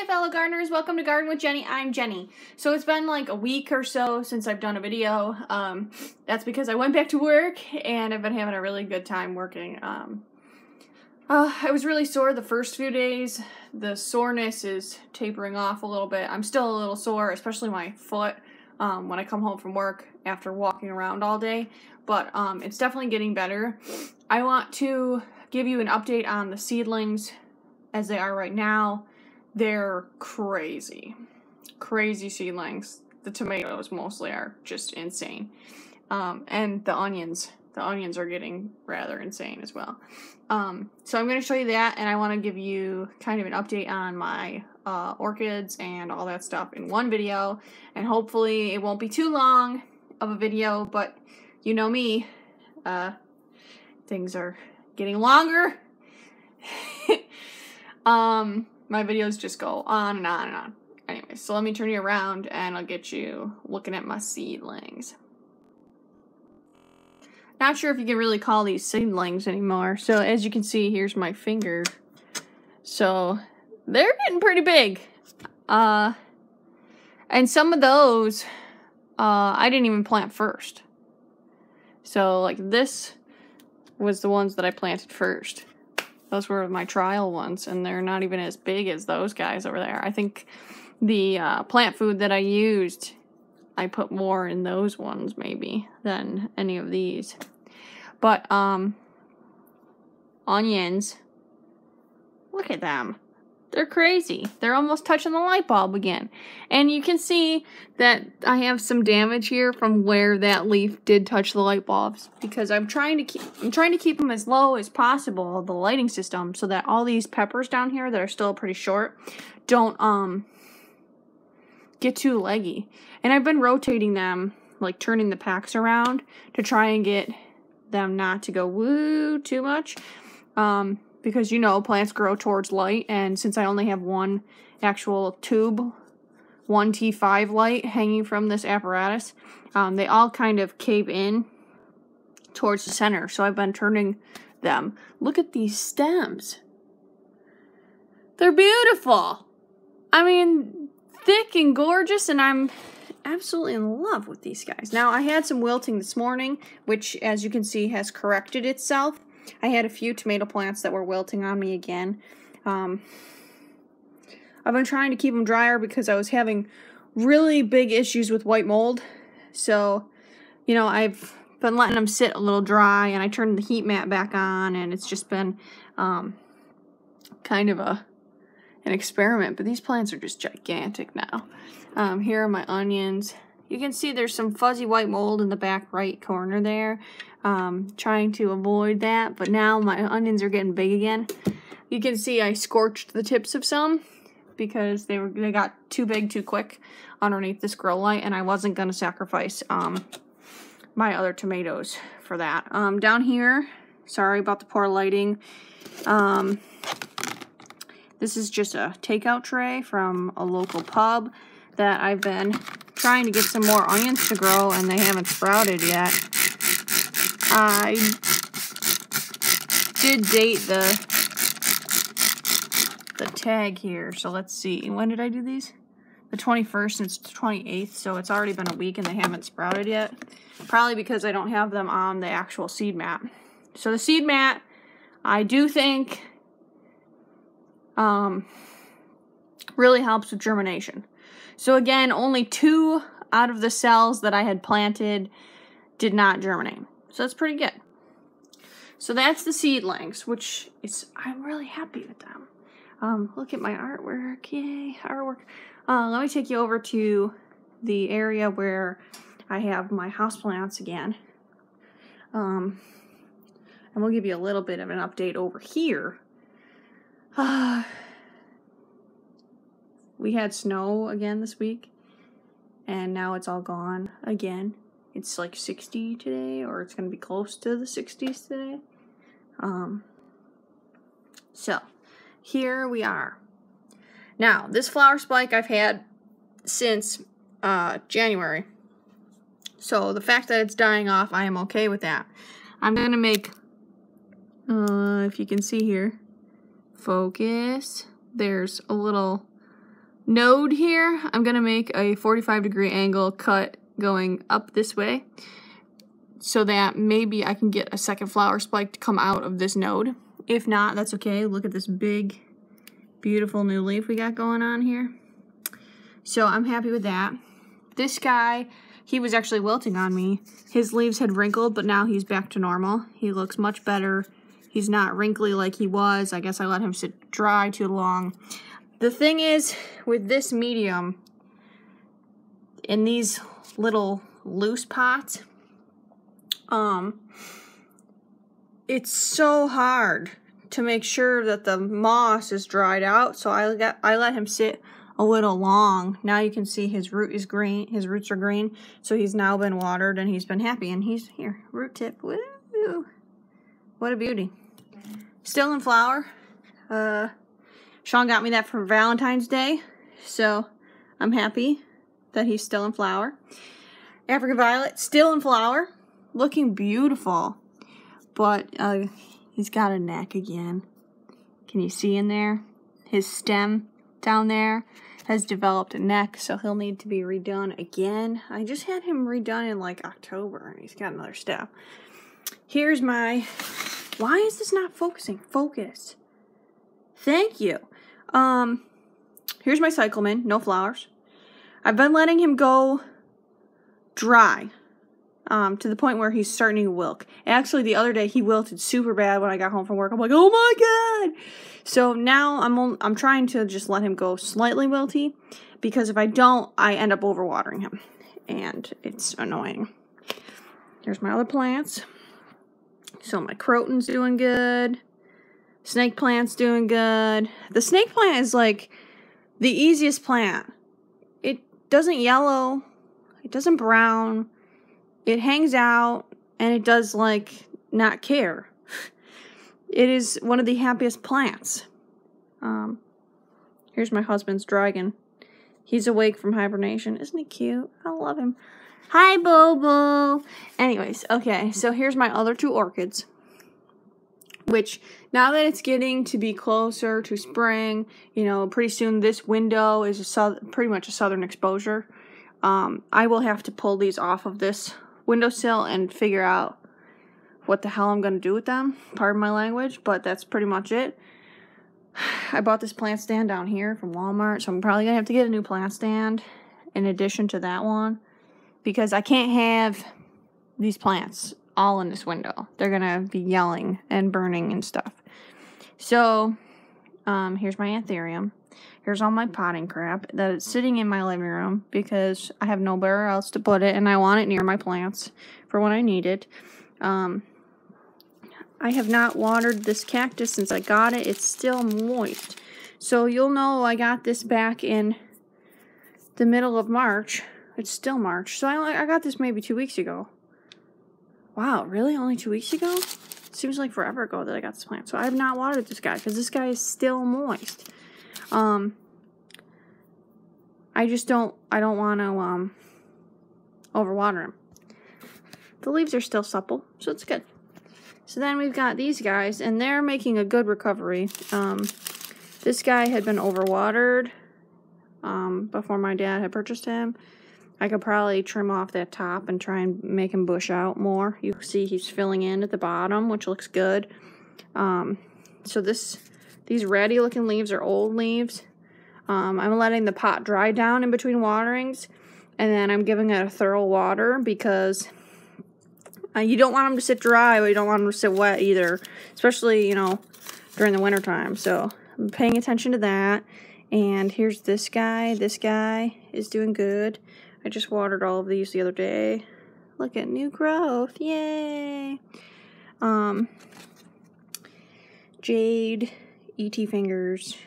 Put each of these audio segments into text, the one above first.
Hi fellow gardeners, welcome to Garden with Jenny. I'm Jenny. So it's been like a week or so since I've done a video. That's because I went back to work and I've been having a really good time working. I was really sore the first few days. The soreness is tapering off a little bit. I'm still a little sore, especially my foot when I come home from work after walking around all day. But it's definitely getting better. I want to give you an update on the seedlings as they are right now. They're crazy. Crazy seedlings. The tomatoes mostly are just insane. And the onions. The onions are getting rather insane as well. So I'm going to show you that, and I want to give you kind of an update on my orchids and all that stuff in one video. And hopefully it won't be too long of a video, but you know me. Things are getting longer. My videos just go on and on and on. Anyway, so let me turn you around and I'll get you looking at my seedlings. Not sure if you can really call these seedlings anymore. So as you can see, here's my finger. So they're getting pretty big. And some of those, I didn't even plant first. So like this was the ones that I planted first. Those were my trial ones, and they're not even as big as those guys over there. I think the plant food that I used, I put more in those ones maybe than any of these. But onions, look at them. They're crazy. They're almost touching the light bulb again. And you can see that I have some damage here from where that leaf did touch the light bulbs, because I'm trying to keep them as low as possible, the lighting system, so that all these peppers down here that are still pretty short don't get too leggy. And I've been rotating them, like turning the packs around to try and get them not to go woo too much. Because, you know, plants grow towards light, and since I only have one actual tube, 1T5 light hanging from this apparatus, they all kind of cave in towards the center, so I've been turning them. Look at these stems. They're beautiful. I mean, thick and gorgeous, and I'm absolutely in love with these guys. Now, I had some wilting this morning, which, as you can see, has corrected itself. I had a few tomato plants that were wilting on me again. I've been trying to keep them drier because I was having really big issues with white mold. So, you know, I've been letting them sit a little dry, and I turned the heat mat back on, and it's just been kind of an experiment. But these plants are just gigantic now. Here are my onions. You can see there's some fuzzy white mold in the back right corner there. Trying to avoid that, but now my onions are getting big again. You can see I scorched the tips of some because they got too big too quick underneath this grow light, and I wasn't going to sacrifice my other tomatoes for that. Down here, sorry about the poor lighting. This is just a takeout tray from a local pub that I've been trying to get some more onions to grow, and they haven't sprouted yet. I did date the tag here, so let's see. When did I do these? The 21st, and it's the 28th, so it's already been a week and they haven't sprouted yet. Probably because I don't have them on the actual seed mat. So the seed mat, I do think, really helps with germination. So again, only 2 out of the cells that I had planted did not germinate. So that's pretty good. So that's the seedlings, which is, I'm really happy with them. Look at my artwork, yay, artwork. Let me take you over to the area where I have my houseplants again. And we'll give you a little bit of an update over here. We had snow again this week, and now it's all gone again. It's like 60 today, or it's going to be close to the 60s today. So, here we are. Now, this flower spike I've had since January. So, the fact that it's dying off, I am okay with that. I'm going to make, if you can see here, focus. There's a little node here, I'm going to make a 45-degree angle cut going up this way so that maybe I can get a second flower spike to come out of this node. If not, that's okay. Look at this big, beautiful new leaf we got going on here. So I'm happy with that. This guy, he was actually wilting on me. His leaves had wrinkled, but now he's back to normal. He looks much better. He's not wrinkly like he was. I guess I let him sit dry too long. The thing is, with this medium, in these little loose pots, it's so hard to make sure that the moss is dried out, so I let him sit a little long. Now you can see his root is green, his roots are green, so he's now been watered and he's been happy, and he's here, root tip, woo! What a beauty. Still in flower. Sean got me that for Valentine's Day, so I'm happy that he's still in flower. African Violet, still in flower, looking beautiful, but he's got a neck again. Can you see in there? His stem down there has developed a neck, so he'll need to be redone again. I just had him redone in like October, and he's got another stem. Here's my... Why is this not focusing? Focus. Thank you. Here's my cyclamen, no flowers. I've been letting him go dry to the point where he's starting to wilt. Actually, the other day he wilted super bad when I got home from work. I'm like, oh my god! So now I'm trying to just let him go slightly wilty, because if I don't, I end up overwatering him, and it's annoying. Here's my other plants. So my croton's doing good. Snake plant's doing good. The snake plant is like the easiest plant. It doesn't yellow. It doesn't brown. It hangs out, and it does like not care. It is one of the happiest plants. Here's my husband's dragon. He's awake from hibernation. Isn't he cute? I love him. Hi, Bobo. Anyways, okay, so here's my other two orchids, which now that it's getting to be closer to spring, you know, pretty soon this window is pretty much a southern exposure. I will have to pull these off of this windowsill and figure out what the hell I'm going to do with them. Pardon my language, but that's pretty much it. I bought this plant stand down here from Walmart, so I'm probably going to have to get a new plant stand in addition to that one, because I can't have these plants all in this window. They're gonna be yelling and burning and stuff. So, here's my anthurium. Here's all my potting crap that is sitting in my living room because I have nowhere else to put it, and I want it near my plants for when I need it. I have not watered this cactus since I got it. It's still moist. So you'll know I got this back in the middle of March. It's still March, so I got this maybe 2 weeks ago. Wow, really? Only 2 weeks ago? It seems like forever ago that I got this plant. So I have not watered this guy, because this guy is still moist. I don't want to, overwater him. The leaves are still supple, so it's good. So then we've got these guys, and they're making a good recovery. This guy had been overwatered, before my dad had purchased him. I could probably trim off that top and try and make him bush out more. You see he's filling in at the bottom, which looks good. So these ratty looking leaves are old leaves. I'm letting the pot dry down in between waterings, and then I'm giving it a thorough water because you don't want them to sit dry, but you don't want them to sit wet either, especially, you know, during the winter time. So I'm paying attention to that. And here's this guy. This guy is doing good. I just watered all of these the other day. Look at new growth. Yay! Jade, E.T. fingers,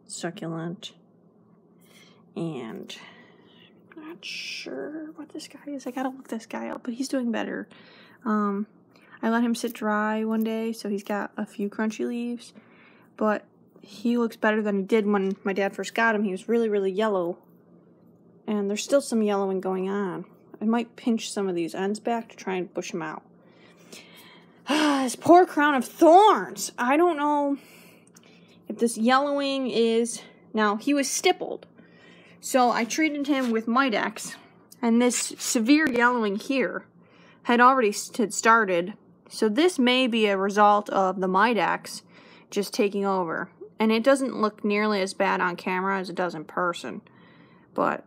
succulent, and I'm not sure what this guy is. I gotta look this guy up, but he's doing better. I let him sit dry one day, so he's got a few crunchy leaves, but he looks better than he did when my dad first got him. He was really, really yellow. And there's still some yellowing going on. I might pinch some of these ends back to try and push them out. This poor crown of thorns. I don't know if this yellowing is... Now, he was stippled. So I treated him with Mitex, and this severe yellowing here had already started. So this may be a result of the Mitex just taking over. And it doesn't look nearly as bad on camera as it does in person. But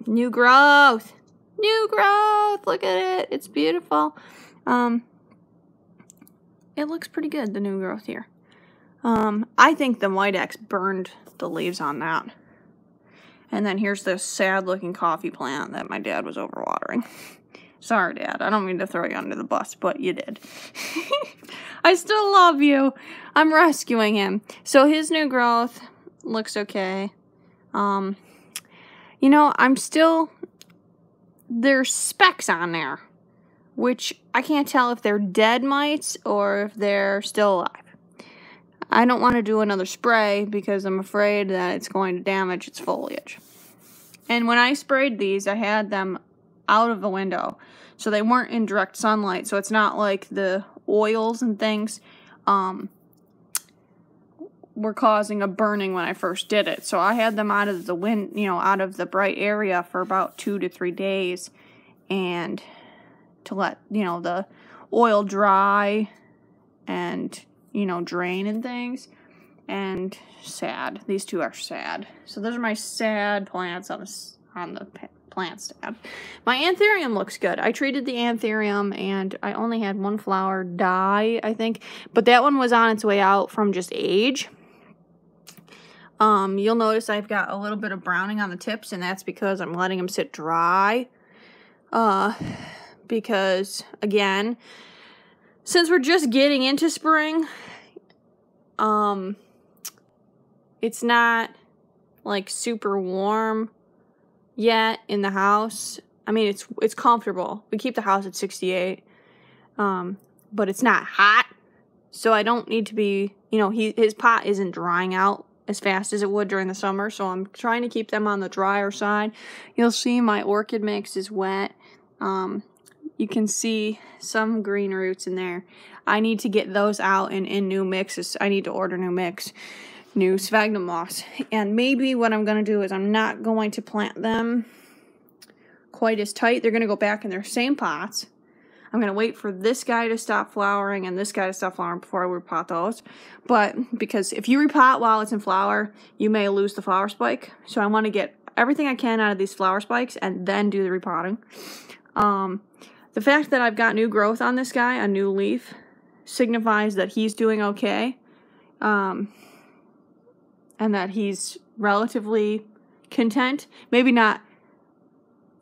new growth! New growth! Look at it! It's beautiful. It looks pretty good, the new growth here. I think the Mitex burned the leaves on that. And then here's this sad-looking coffee plant that my dad was overwatering. Sorry, Dad. I don't mean to throw you under the bus, but you did. I still love you. I'm rescuing him. So his new growth looks okay. You know, there's specks on there, which I can't tell if they're dead mites or if they're still alive. I don't want to do another spray because I'm afraid that it's going to damage its foliage. And when I sprayed these, I had them out of the window, so they weren't in direct sunlight, so it's not like the oils and things were causing a burning when I first did it. So I had them out of the wind, out of the bright area for about 2 to 3 days, and to let, the oil dry and, drain and things. And sad. These two are sad. So those are my sad plants on the plant stand. My anthurium looks good. I treated the anthurium and I only had one flower die, I think. But that one was on its way out from just age. You'll notice I've got a little bit of browning on the tips, and that's because I'm letting them sit dry. Because, again, since we're just getting into spring, it's not, like, super warm yet in the house. I mean, it's comfortable. We keep the house at 68, but it's not hot, so I don't need to be, his pot isn't drying out as fast as it would during the summer, so I'm trying to keep them on the drier side. You'll see my orchid mix is wet. You can see some green roots in there. I need to get those out and in new mixes. I need to order new sphagnum moss. And maybe what I'm going to do is I'm not going to plant them quite as tight. They're going to go back in their same pots. I'm going to wait for this guy to stop flowering and this guy to stop flowering before I repot those. But because if you repot while it's in flower, you may lose the flower spike. So I want to get everything I can out of these flower spikes and then do the repotting. The fact that I've got new growth on this guy, a new leaf, signifies that he's doing okay. And that he's relatively content. Maybe not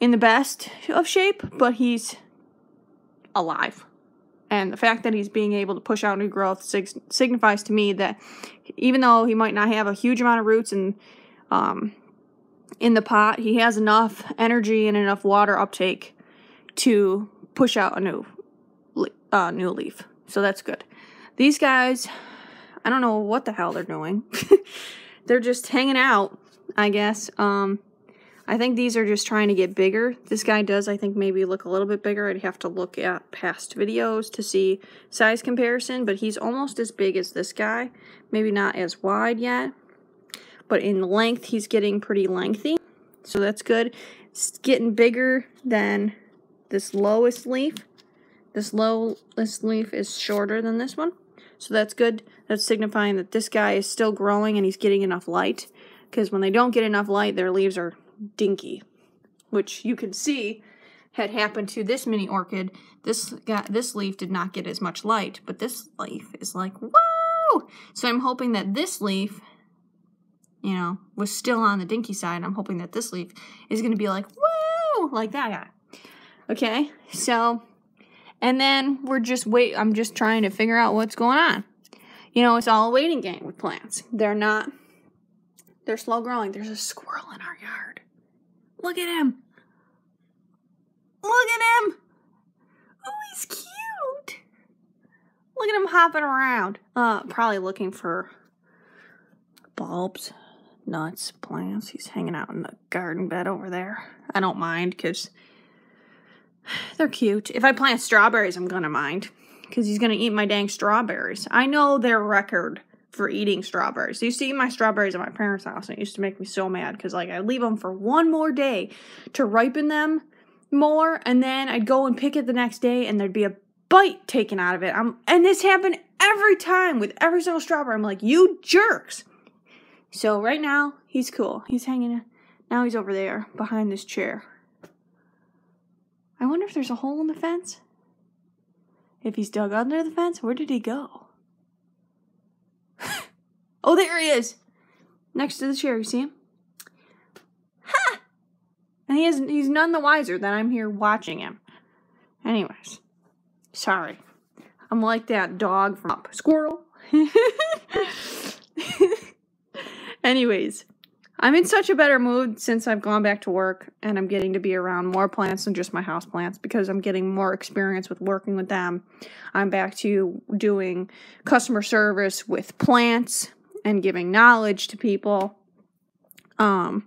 in the best of shape, but he's alive. And the fact that he's being able to push out new growth signifies to me that even though he might not have a huge amount of roots in the pot, he has enough energy and enough water uptake to push out a new leaf. So that's good. These guys, I don't know what the hell they're doing. They're just hanging out, I guess. I think these are just trying to get bigger. This guy does, I think, maybe look a little bit bigger. I'd have to look at past videos to see size comparison, but he's almost as big as this guy. Maybe not as wide yet, but in length, he's getting pretty lengthy. So that's good. It's getting bigger than this lowest leaf. This lowest leaf is shorter than this one. So that's good. That's signifying that this guy is still growing and he's getting enough light. Because when they don't get enough light, their leaves are dinky. Which you can see had happened to this mini orchid. This leaf did not get as much light. But this leaf is like, whoa! So I'm hoping that this leaf, was still on the dinky side. I'm hoping that this leaf is going to be like, whoa! Like that guy. Okay? So, and then I'm just trying to figure out what's going on. It's all a waiting game with plants. They're slow growing. There's a squirrel in our yard. Look at him. Look at him. Oh, he's cute. Look at him hopping around. Probably looking for bulbs, nuts, plants. He's hanging out in the garden bed over there. I don't mind because they're cute. If I plant strawberries, I'm going to mind. Because he's going to eat my dang strawberries. I know they're record for eating strawberries. I used to eat my strawberries at my parents' house, and it used to make me so mad because, like, I'd leave them for one more day to ripen them more, and then I'd go and pick it the next day, and there'd be a bite taken out of it. And this happened every time with every single strawberry. I'm like, you jerks. So right now, he's cool. He's hanging. Now he's over there behind this chair. I wonder if there's a hole in the fence. If he's dug under the fence, where did he go? Oh, there he is. Next to the chair, you see him? Ha! And he's none the wiser that I'm here watching him. Anyways. Sorry. I'm like that dog from Up. Squirrel. Anyways. I'm in such a better mood since I've gone back to work, and I'm getting to be around more plants than just my houseplants because I'm getting more experience with working with them. I'm back to doing customer service with plants and giving knowledge to people. I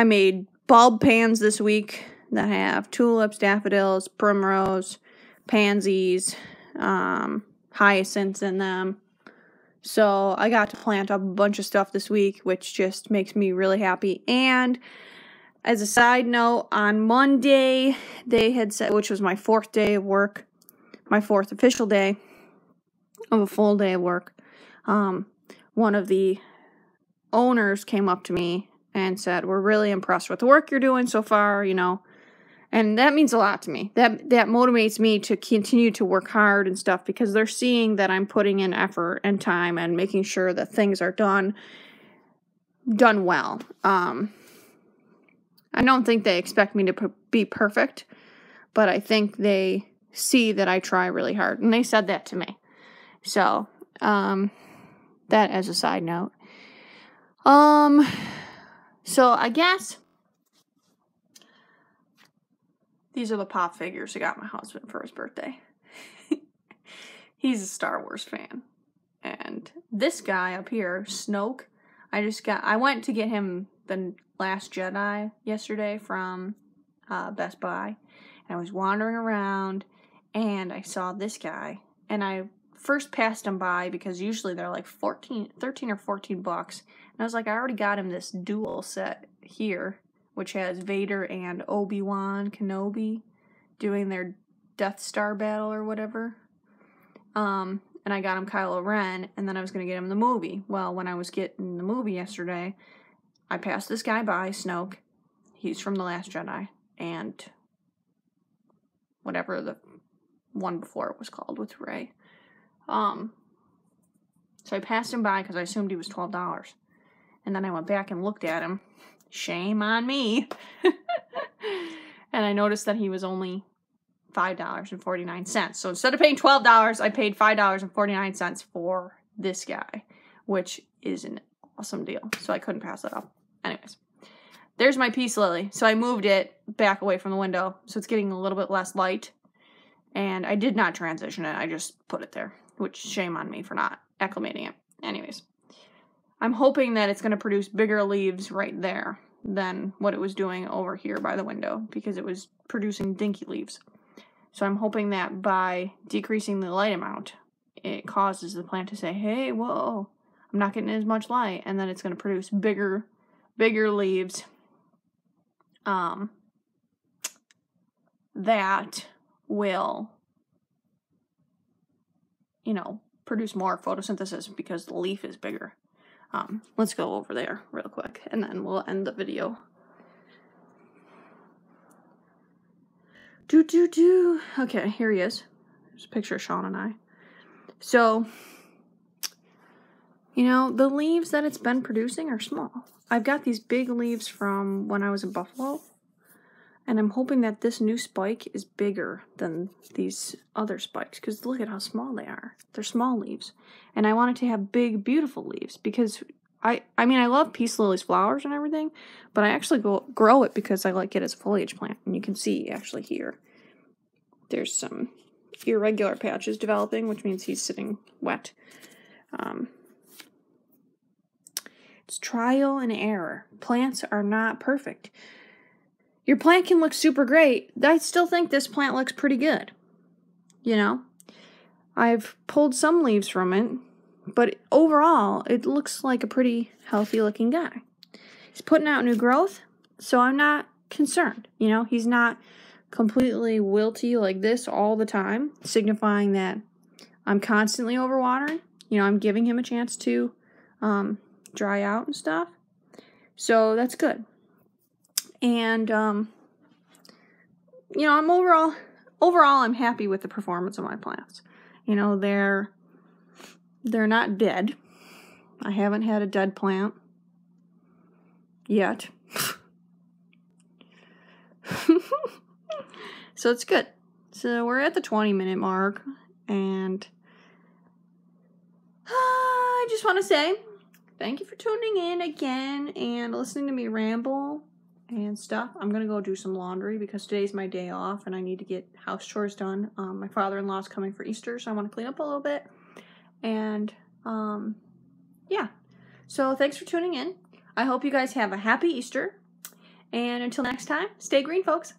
made bulb pans this week that have tulips, daffodils, primrose, pansies, hyacinths in them. So I got to plant up a bunch of stuff this week, which just makes me really happy. And as a side note, on Monday, they had said, which was my 4th day of work, my 4th official day of a full day of work, one of the owners came up to me and said, we're really impressed with the work you're doing so far, you know. And that means a lot to me. That motivates me to continue to work hard and stuff because they're seeing that I'm putting in effort and time and making sure that things are done well. I don't think they expect me to be perfect, but I think they see that I try really hard. And they said that to me. So, that as a side note. So I guess these are the pop figures I got my husband for his birthday. He's a Star Wars fan. And this guy up here, Snoke, I went to get him the Last Jedi yesterday from Best Buy. And I was wandering around and I saw this guy. And I first passed him by because usually they're like 13 or 14 bucks. And I was like, I already got him this dual set here, which has Vader and Obi-Wan Kenobi doing their Death Star battle or whatever. And I got him Kylo Ren, and then I was going to get him the movie. Well, when I was getting the movie yesterday, I passed this guy by, Snoke. He's from The Last Jedi, and whatever the one before it was called with Rey. So I passed him by because I assumed he was $12. And then I went back and looked at him. Shame on me. And I noticed that he was only $5.49. So instead of paying $12, I paid $5.49 for this guy, which is an awesome deal. So I couldn't pass it up. Anyways, there's my peace lily. So I moved it back away from the window, so it's getting a little bit less light. And I did not transition it. I just put it there, which shame on me for not acclimating it. Anyways, I'm hoping that it's going to produce bigger leaves right there than what it was doing over here by the window because it was producing dinky leaves. So I'm hoping that by decreasing the light amount, it causes the plant to say, hey, whoa, I'm not getting as much light. And then it's going to produce bigger leaves that will, produce more photosynthesis because the leaf is bigger. Let's go over there real quick, and then we'll end the video. Okay, here he is. There's a picture of Sean and I. So, the leaves that it's been producing are small. I've got these big leaves from when I was in Buffalo, and I'm hoping that this new spike is bigger than these other spikes, because look at how small they are. They're small leaves. And I want it to have big, beautiful leaves, because I love peace lilies flowers and everything, but I actually grow it because I like it as a foliage plant. And you can see, actually, here, there's some irregular patches developing, which means he's sitting wet. It's trial and error. Plants are not perfect. Your plant can look super great. I still think this plant looks pretty good. I've pulled some leaves from it, But overall, it looks like a pretty healthy looking guy. He's putting out new growth, so I'm not concerned. You know, he's not completely wilty like this all the time, signifying that I'm constantly overwatering. You know, I'm giving him a chance to dry out and stuff. So that's good. And, you know, I'm overall, I'm happy with the performance of my plants. You know, they're not dead. I haven't had a dead plant yet. So it's good. So we're at the 20-minute mark, and I just want to say thank you for tuning in again and listening to me ramble and stuff. I'm going to go do some laundry because today's my day off and I need to get house chores done. My father-in-law's coming for Easter, so I want to clean up a little bit. And, yeah. So thanks for tuning in. I hope you guys have a happy Easter. And until next time, stay green, folks.